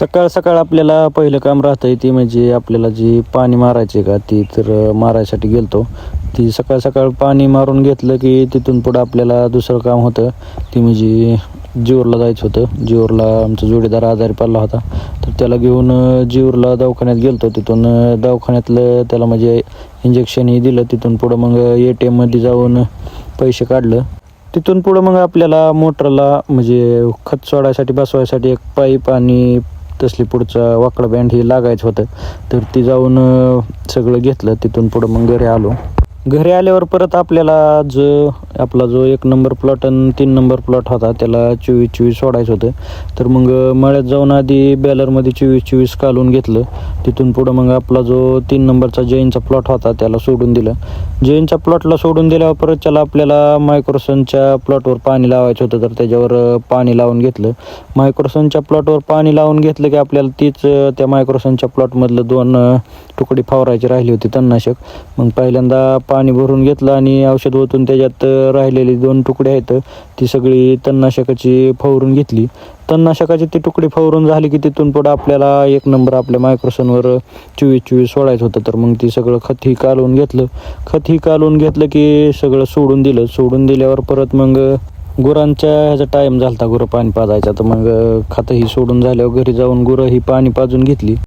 सकाळ सकाळ आपल्याला पहिलं काम राहतं ती म्हणजे आपल्याला जी पाणी मारायचे का ती तर मारायसाठी गेलतो. ती सकाळ सकाळ पाणी मारून घेतलं की तिथून पुढं आपल्याला दुसरं काम होतं ती म्हणजे जीवरला जायचं होतं. जीवरला आमचा जोडीदार आजारी पडला होता, तर त्याला घेऊन जीवरला दवाखान्यात गेलतो. तिथून दवाखान्यातलं त्याला म्हणजे इंजेक्शनही दिलं. तिथून पुढं मग ATMमध्ये जाऊन पैसे काढलं. तिथून पुढं मग आपल्याला मोटरला म्हणजे खत सोडायसाठी बसवायसाठी एक पाईप आणि तसली पुढचा वाकडं बँड हे लागायचं होतं. तर ती जाऊन सगळं घेतलं. तिथून पुढं मग घरी आलो. घरी आल्यावर परत आपल्याला आपला जो 1 नंबर प्लॉट आणि 3 नंबर प्लॉट होता त्याला 24-24 सोडायचं होतं. तर मग मळ्यात जाऊन आधी बॅलरमध्ये 24-24 कालून घेतलं. तिथून पुढं मग आपला जो 3 नंबरचा जैनचा प्लॉट होता त्याला सोडून दिलं. जैनच्या प्लॉटला सोडून दिल्यावर परत त्याला आपल्याला मायक्रोसनच्या प्लॉटवर पाणी लावायचं होतं, तर त्याच्यावर पाणी लावून घेतलं. मायक्रोसनच्या प्लॉटवर पाणी लावून घेतलं की आपल्याला तीच त्या मायक्रोसनच्या प्लॉटमधलं 2 तुकडी फवारायची राहिली होती तणनाशक. मग पहिल्यांदा पाणी भरून घेतलं आणि औषध ओतून त्याच्यात राहिलेली 2 तुकडे आहेत ती सगळी तणनाशकाची फवारून घेतली. तणनाशकाची ती तुकडी फवारून झाली की तिथून पुढं आपल्याला 1 नंबर आपल्या मायक्रोसनवर 24-24 सोडायचं होतं. तर मग ती सगळं खतही कालवून घेतलं. खतही कालवून घेतलं की सगळं सोडून दिलं. सोडून दिल्यावर परत मग गुरांच्या ह्याचा टाईम झाला होता गुरं पाणी पाजायचा. तर मग खतही सोडून झाल्यावर घरी जाऊन गुरं ही पाणी पाजून घेतली.